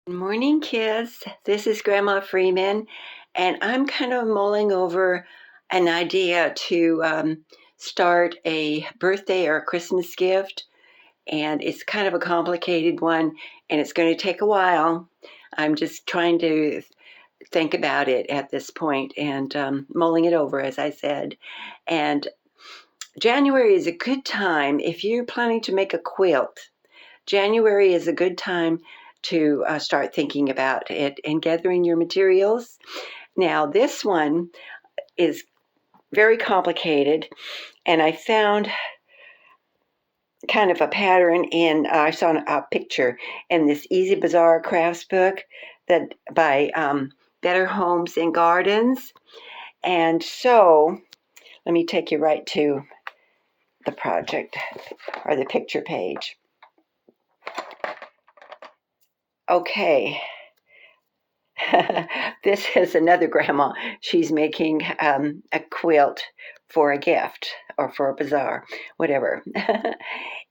Good morning, kids. This is Grandma Freeman, and I'm kind of mulling over an idea to start a birthday or a Christmas gift, and it's kind of a complicated one, and it's going to take a while. I'm just trying to think about it at this point and mulling it over, as I said. And January is a good time if you're planning to make a quilt. January is a good time to start thinking about it and gathering your materials. Now, this one is very complicated, and I found kind of a pattern I saw a picture in this Easy Bazaar crafts book that by Better Homes and Gardens. And so, let me take you right to the project or the picture page. Okay. This is another grandma. She's making a quilt for a gift or for a bazaar, whatever.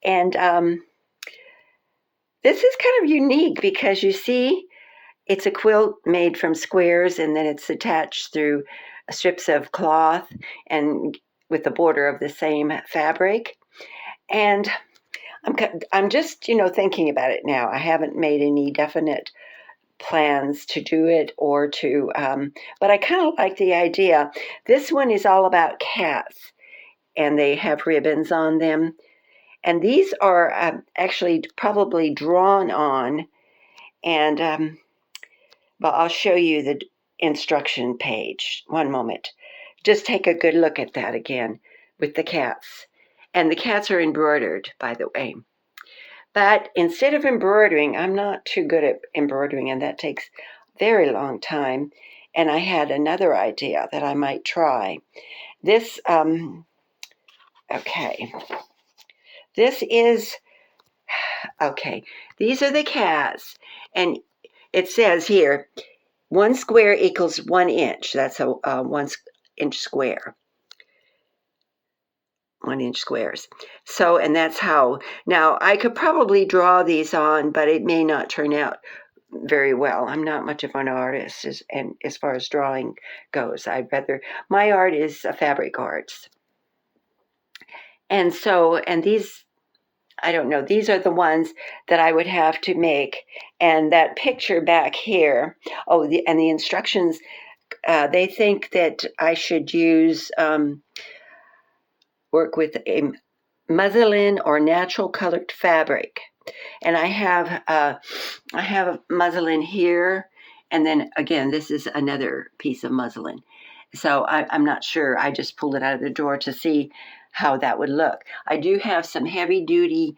And this is kind of unique because you see, it's a quilt made from squares and then it's attached through strips of cloth and with the border of the same fabric. And I'm just, thinking about it now. I haven't made any definite plans to do it or to, but I kind of like the idea. This one is all about cats, and they have ribbons on them. And these are actually probably drawn on, and but I'll show you the instruction page. One moment. Just take a good look at that again with the cats. And the cats are embroidered, by the way. But instead of embroidering, I'm not too good at embroidering, and that takes a very long time. And I had another idea that I might try. This, okay. This is, okay. These are the cats. And it says here, 1 square equals 1 inch. That's a 1 inch square. 1 inch squares. So, and that's how. Now, I could probably draw these on, but it may not turn out very well. I'm not much of an artist as far as drawing goes. My art is fabric arts. And so, and these, I don't know, these are the ones that I would have to make. And that picture back here, and the instructions, they think that I should work with a muslin or natural colored fabric. And I have muslin here, and then again, this is another piece of muslin. So I'm not sure. I just pulled it out of the drawer to see how that would look. I do have some heavy duty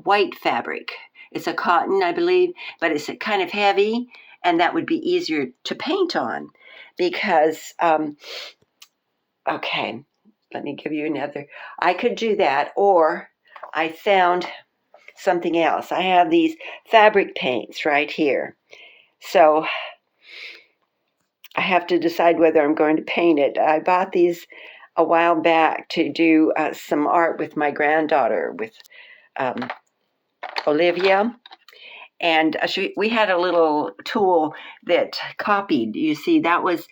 white fabric. It's a cotton, I believe, but it's kind of heavy, and that would be easier to paint on because, okay, let me give you another. I could do that, or I found something else. I have these fabric paints right here. So I have to decide whether I'm going to paint it. I bought these a while back to do some art with my granddaughter, with Olivia. And we had a little tool that copied. You see, that's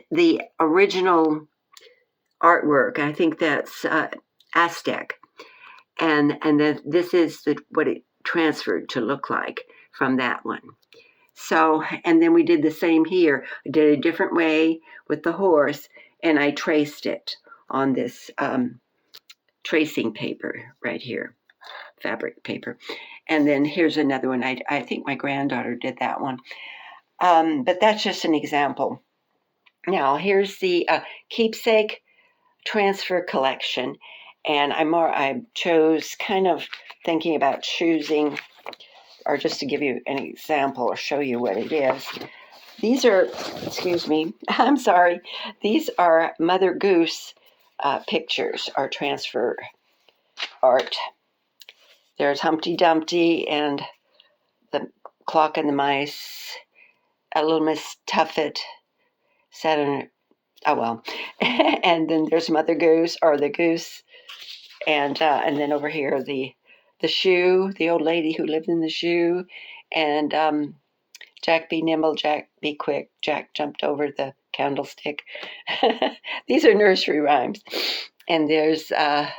the original artwork. I think that's Aztec, and then this is what it transferred to look like from that one. So, and then we did the same here. I did a different way with the horse, and I traced it on this tracing paper right here, fabric paper. And then here's another one. I think my granddaughter did that one. But that's just an example. Now, here's the keepsake transfer collection. And I chose kind of thinking about choosing, or just to give you an example or show you what it is. These are, excuse me, I'm sorry. These are Mother Goose pictures, or transfer art. There's Humpty Dumpty and the clock and the mice, a little Miss Tuffet, Saturn. Oh well. And then there's Mother Goose, or the goose. and then over here the shoe, the old lady who lived in the shoe, and Jack be nimble, Jack be quick, Jack jumped over the candlestick. These are nursery rhymes. And there's, let's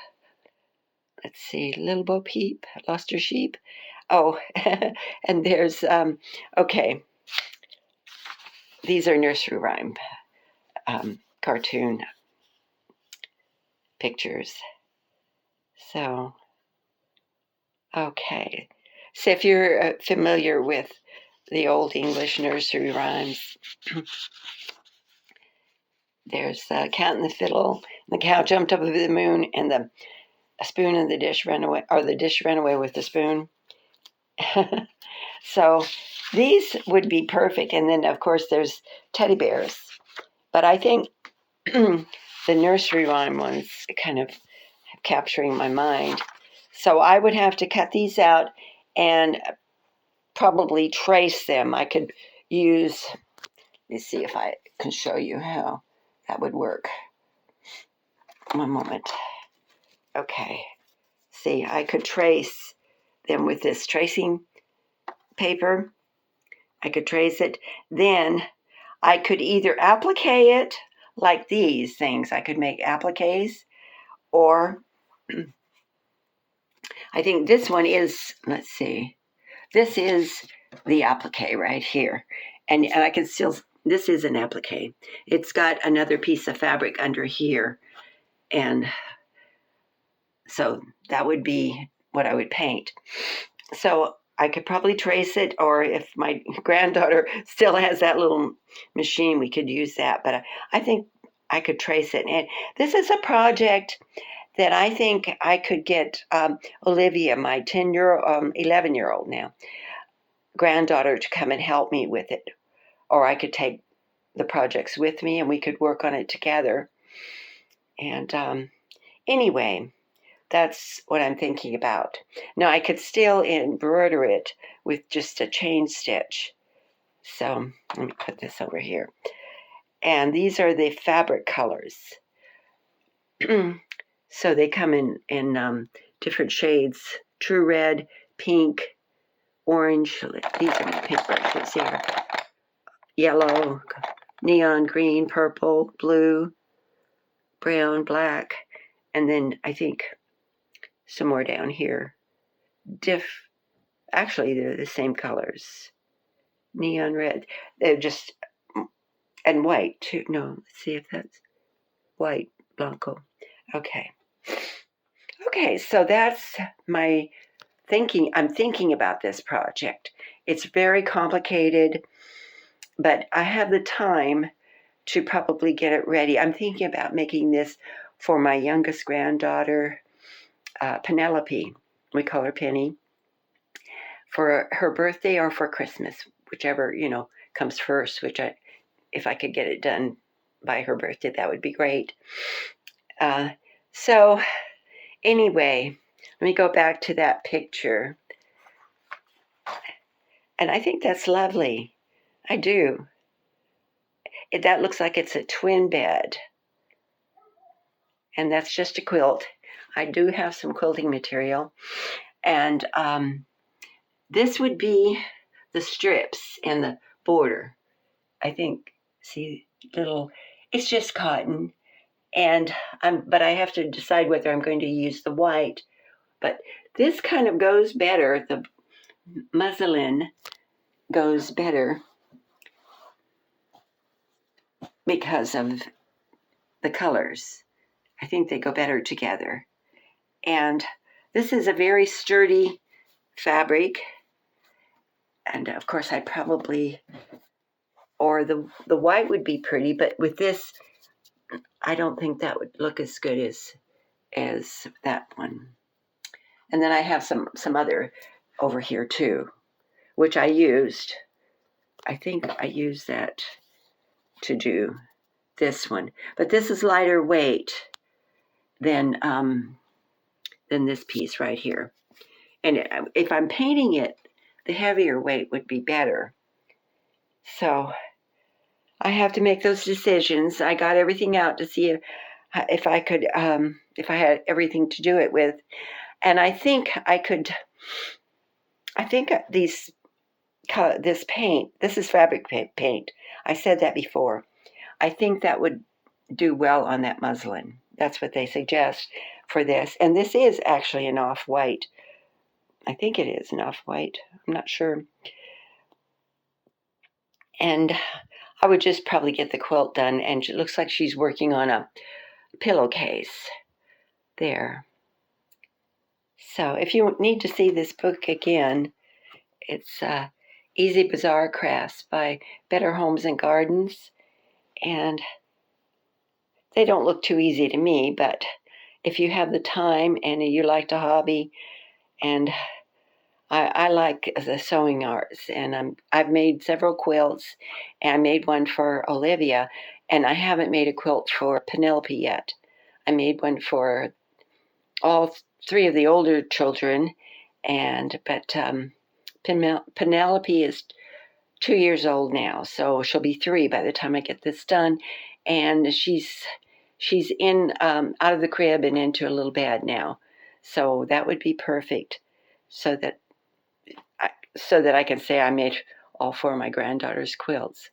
see, Little Bo Peep lost her sheep. Oh, and there's, okay, these are nursery rhyme cartoon pictures. So, okay. So if you're familiar with the old English nursery rhymes, there's Cat and the Fiddle, the cow jumped up over the moon, and the spoon in the dish ran away, or the dish ran away with the spoon. So these would be perfect. And then, of course, there's teddy bears. But I think the nursery rhyme ones kind of capturing my mind. So I would have to cut these out and probably trace them. I could use, let me see if I can show you how that would work. One moment. Okay. See, I could trace them with this tracing paper. I could trace it. Then I could either applique it like these things. I could make appliques, or I think this one is, let's see, this is the applique right here. And I can still, this is an applique. It's got another piece of fabric under here. And so that would be what I would paint. So I could probably trace it, or if my granddaughter still has that little machine, we could use that. But I think I could trace it. And this is a project that I think I could get Olivia, my 11-year-old now, granddaughter, to come and help me with it. Or I could take the projects with me and we could work on it together. And anyway, that's what I'm thinking about. Now, I could still embroider it with just a chain stitch. So let me put this over here. And these are the fabric colors. So they come in different shades: true red, pink, orange. These are my pink brushes here. Yellow, neon green, purple, blue, brown, black, and then I think some more down here. Actually, they're the same colors. Neon red. They're just, and white too. No, let's see if that's white, blanco. Okay. Okay, so that's my thinking. I'm thinking about this project. It's very complicated, but I have the time to probably get it ready. I'm thinking about making this for my youngest granddaughter, Pennelope. We call her Penny. For her birthday or for Christmas, whichever, comes first, if I could get it done by her birthday, that would be great. So anyway, let me go back to that picture. And I think that's lovely. I do. That looks like it's a twin bed. And that's just a quilt. I do have some quilting material. And this would be the strips and the border. I think, see, it's just cotton. But I have to decide whether I'm going to use the white. But this kind of goes better. The muslin goes better because of the colors. I think they go better together. And this is a very sturdy fabric. And of course, I'd probably, or the white would be pretty, but with this, I don't think that would look as good as that one. And then I have some other over here too, which I used. I think I used that to do this one. But this is lighter weight than this piece right here. And if I'm painting it, the heavier weight would be better. So I have to make those decisions. I got everything out to see if I could, if I had everything to do it with. And I think I could, I think this paint, this is fabric paint. I said that before. I think that would do well on that muslin. That's what they suggest for this. And this is actually an off-white. I think it is an off-white. I'm not sure. And I would just probably get the quilt done. And it looks like she's working on a pillowcase there. So if you need to see this book again, it's Easy Bazaar Crafts by Better Homes and Gardens. And they don't look too easy to me, but if you have the time and you like the hobby, and I like the sewing arts, and I've made several quilts, and I made one for Olivia, and I haven't made a quilt for Penelope yet. I made one for all three of the older children, but Penelope is 2 years old now, so she'll be 3 by the time I get this done, and she's in out of the crib and into a little bed now, so that would be perfect, so that I can say I made all 4 of my granddaughter's quilts.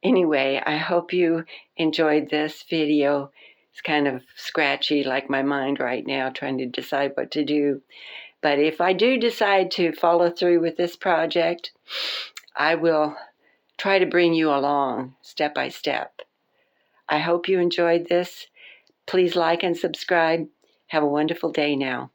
Anyway, I hope you enjoyed this video. It's kind of scratchy, like my mind right now, trying to decide what to do. But if I do decide to follow through with this project, I will try to bring you along step by step. I hope you enjoyed this. Please like and subscribe. Have a wonderful day now.